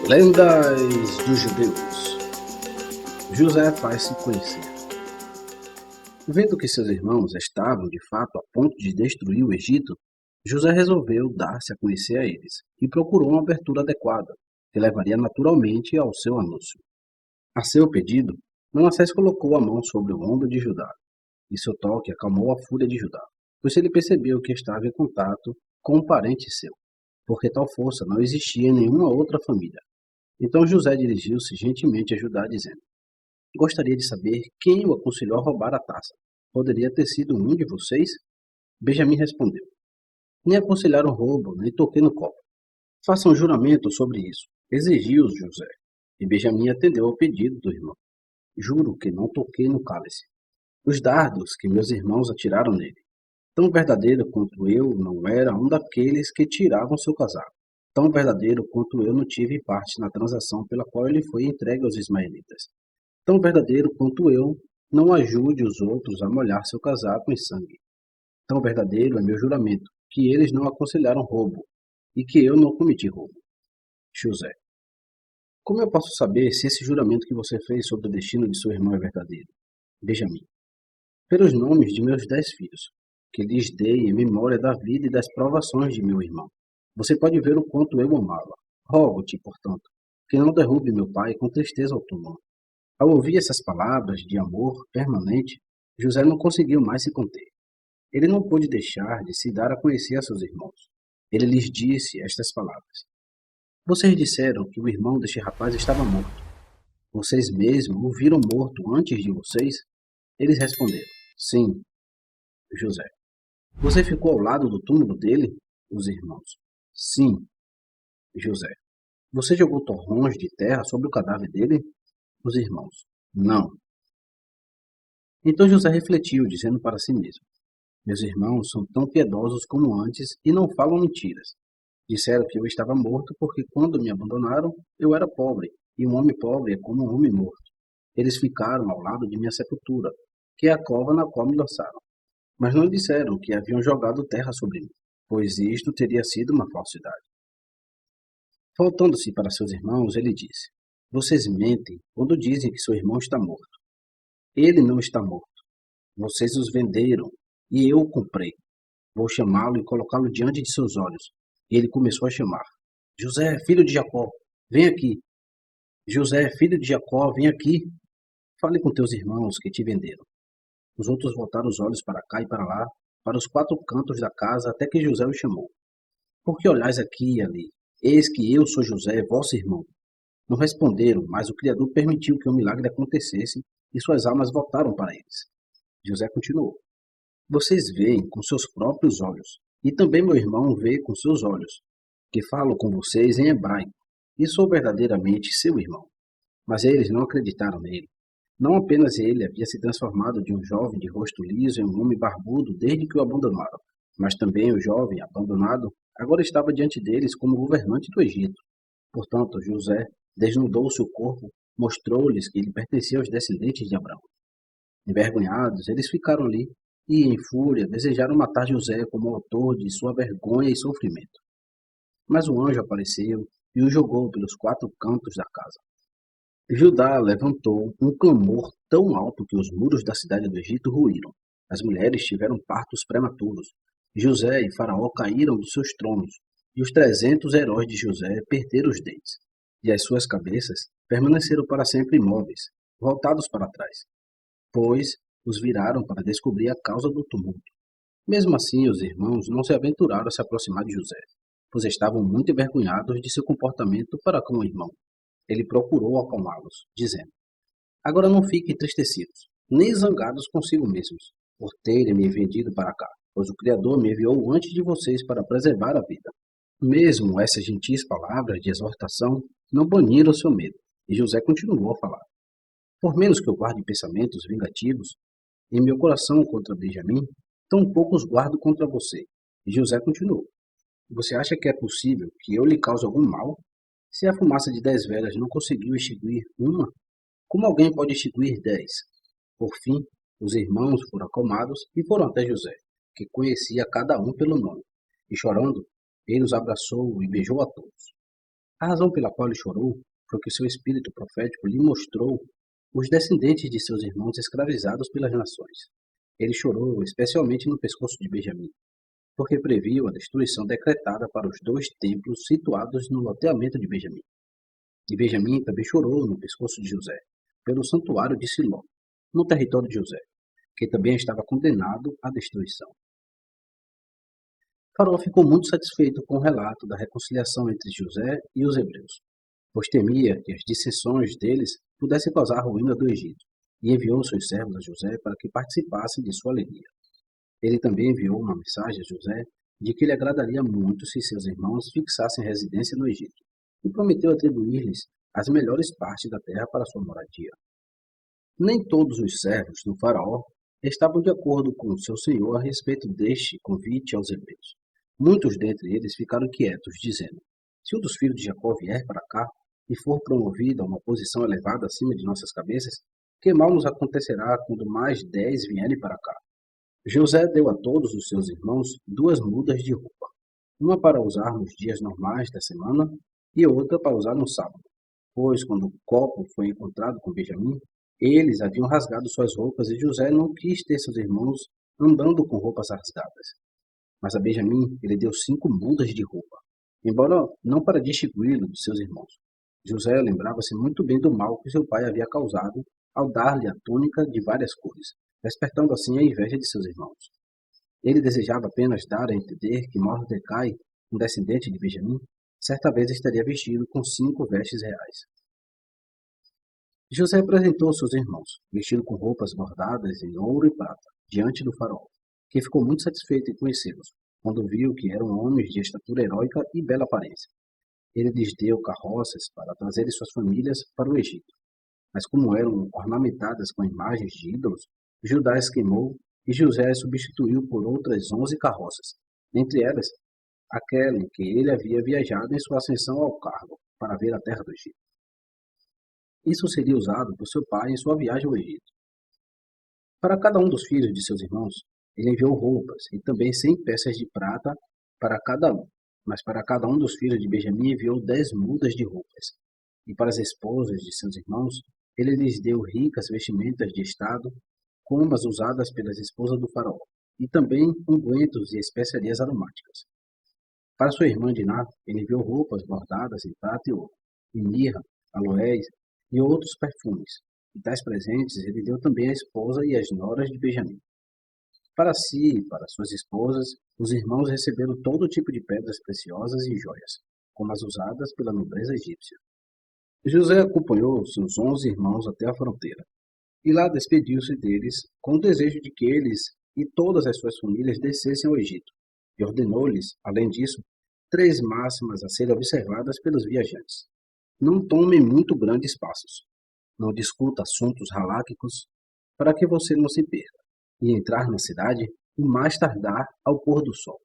Lendas dos judeus. José faz-se conhecer. Vendo que seus irmãos estavam, de fato, a ponto de destruir o Egito, José resolveu dar-se a conhecer a eles e procurou uma abertura adequada, que levaria naturalmente ao seu anúncio. A seu pedido, Manassés colocou a mão sobre o ombro de Judá, e seu toque acalmou a fúria de Judá, pois ele percebeu que estava em contato com um parente seu, porque tal força não existia em nenhuma outra família. Então José dirigiu-se gentilmente a Judá, dizendo: Gostaria de saber quem o aconselhou a roubar a taça. Poderia ter sido um de vocês? Benjamim respondeu: Nem aconselharam roubo, nem toquei no copo. Façam um juramento sobre isso, exigiu José. E Benjamim atendeu ao pedido do irmão. Juro que não toquei no cálice. Os dardos que meus irmãos atiraram nele. Tão verdadeiro quanto eu não era um daqueles que tiravam seu casaco. Tão verdadeiro quanto eu não tive parte na transação pela qual ele foi entregue aos ismaelitas. Tão verdadeiro quanto eu não ajude os outros a molhar seu casaco em sangue. Tão verdadeiro é meu juramento, que eles não aconselharam roubo, e que eu não cometi roubo. José: Como eu posso saber se esse juramento que você fez sobre o destino de seu irmão é verdadeiro? Benjamim: Pelos nomes de meus 10 filhos, que lhes dei em memória da vida e das provações de meu irmão. Você pode ver o quanto eu amava. Rogo-te, portanto, que não derrube meu pai com tristeza ao túmulo. Ao ouvir essas palavras de amor permanente, José não conseguiu mais se conter. Ele não pôde deixar de se dar a conhecer a seus irmãos. Ele lhes disse estas palavras: Vocês disseram que o irmão deste rapaz estava morto. Vocês mesmos o viram morto antes de vocês? Eles responderam: Sim. José: Você ficou ao lado do túmulo dele? Os irmãos: Sim. José: Você jogou torrões de terra sobre o cadáver dele? Os irmãos: Não. Então José refletiu, dizendo para si mesmo: Meus irmãos são tão piedosos como antes e não falam mentiras. Disseram que eu estava morto porque quando me abandonaram, eu era pobre, e um homem pobre é como um homem morto. Eles ficaram ao lado de minha sepultura, que é a cova na qual me lançaram. Mas não disseram que haviam jogado terra sobre mim, pois isto teria sido uma falsidade. Voltando-se para seus irmãos, ele disse: Vocês mentem quando dizem que seu irmão está morto. Ele não está morto. Vocês os venderam e eu o comprei. Vou chamá-lo e colocá-lo diante de seus olhos. E ele começou a chamar: José, filho de Jacó, vem aqui. José, filho de Jacó, vem aqui. Fale com teus irmãos que te venderam. Os outros voltaram os olhos para cá e para lá, para os 4 cantos da casa, até que José os chamou. Por que olhais aqui e ali? Eis que eu sou José, vosso irmão. Não responderam, mas o Criador permitiu que o milagre acontecesse e suas almas voltaram para eles. José continuou: Vocês veem com seus próprios olhos, e também meu irmão vê com seus olhos, que falo com vocês em hebraico, e sou verdadeiramente seu irmão. Mas eles não acreditaram nele. Não apenas ele havia se transformado de um jovem de rosto liso em um homem barbudo desde que o abandonaram, mas também o jovem abandonado agora estava diante deles como governante do Egito. Portanto, José desnudou seu corpo, mostrou-lhes que ele pertencia aos descendentes de Abraão. Envergonhados, eles ficaram ali e, em fúria, desejaram matar José como autor de sua vergonha e sofrimento. Mas o anjo apareceu e o jogou pelos 4 cantos da casa. Judá levantou um clamor tão alto que os muros da cidade do Egito ruíram. As mulheres tiveram partos prematuros. José e Faraó caíram dos seus tronos, e os 300 heróis de José perderam os dentes, e as suas cabeças permaneceram para sempre imóveis, voltados para trás, pois os viraram para descobrir a causa do tumulto. Mesmo assim, os irmãos não se aventuraram a se aproximar de José, pois estavam muito envergonhados de seu comportamento para com o irmão. Ele procurou acalmá-los, dizendo: Agora não fiquem entristecidos, nem zangados consigo mesmos, por terem me vendido para cá, pois o Criador me enviou antes de vocês para preservar a vida. Mesmo essas gentis palavras de exortação não baniram seu medo, e José continuou a falar: Por menos que eu guarde pensamentos vingativos em meu coração contra Benjamim, tão pouco os guardo contra você. E José continuou: Você acha que é possível que eu lhe cause algum mal? Se a fumaça de 10 velas não conseguiu extinguir uma, como alguém pode extinguir 10? Por fim, os irmãos foram acalmados e foram até José, que conhecia cada um pelo nome. E chorando, ele os abraçou e beijou a todos. A razão pela qual ele chorou foi que seu espírito profético lhe mostrou os descendentes de seus irmãos escravizados pelas nações. Ele chorou especialmente no pescoço de Benjamim, porque previu a destruição decretada para os 2 templos situados no loteamento de Benjamim. E Benjamim também chorou no pescoço de José, pelo santuário de Siló, no território de José, que também estava condenado à destruição. Faraó ficou muito satisfeito com o relato da reconciliação entre José e os hebreus, pois temia que as dissensões deles pudessem causar a ruína do Egito, e enviou seus servos a José para que participassem de sua alegria. Ele também enviou uma mensagem a José de que lhe agradaria muito se seus irmãos fixassem residência no Egito, e prometeu atribuir-lhes as melhores partes da terra para sua moradia. Nem todos os servos do faraó estavam de acordo com seu senhor a respeito deste convite aos hebreus. Muitos dentre eles ficaram quietos, dizendo: se um dos filhos de Jacó vier para cá e for promovido a uma posição elevada acima de nossas cabeças, que mal nos acontecerá quando mais 10 vierem para cá? José deu a todos os seus irmãos 2 mudas de roupa, uma para usar nos dias normais da semana e outra para usar no sábado, pois quando o copo foi encontrado com Benjamim, eles haviam rasgado suas roupas e José não quis ter seus irmãos andando com roupas rasgadas. Mas a Benjamim ele deu 5 mudas de roupa, embora não para distingui-lo de seus irmãos. José lembrava-se muito bem do mal que seu pai havia causado ao dar-lhe a túnica de várias cores, despertando assim a inveja de seus irmãos. Ele desejava apenas dar a entender que Mordecai, um descendente de Benjamim, certa vez estaria vestido com 5 vestes reais. José apresentou seus irmãos, vestido com roupas bordadas em ouro e prata, diante do faraó, que ficou muito satisfeito em conhecê-los, quando viu que eram homens de estatura heróica e bela aparência. Ele lhes deu carroças para trazerem suas famílias para o Egito. Mas como eram ornamentadas com imagens de ídolos, Judá as queimou e José as substituiu por outras 11 carroças, entre elas aquela em que ele havia viajado em sua ascensão ao cargo, para ver a terra do Egito. Isso seria usado por seu pai em sua viagem ao Egito. Para cada um dos filhos de seus irmãos, ele enviou roupas e também 100 peças de prata para cada um. Mas para cada um dos filhos de Benjamim enviou 10 mudas de roupas. E para as esposas de seus irmãos, ele lhes deu ricas vestimentas de estado, como as usadas pelas esposas do faraó, e também ungüentos e especiarias aromáticas. Para sua irmã Diná, ele enviou roupas bordadas em prata e ouro, e mirra, aloés e outros perfumes. E tais presentes ele deu também à esposa e às noras de Benjamim. Para si e para suas esposas, os irmãos receberam todo tipo de pedras preciosas e joias, como as usadas pela nobreza egípcia. José acompanhou seus 11 irmãos até a fronteira, e lá despediu-se deles com o desejo de que eles e todas as suas famílias descessem ao Egito, e ordenou-lhes, além disso, 3 máximas a serem observadas pelos viajantes. Não tome muito grandes passos. Não discuta assuntos galácticos para que você não se perca, e entrar na cidade o mais tardar ao pôr do sol.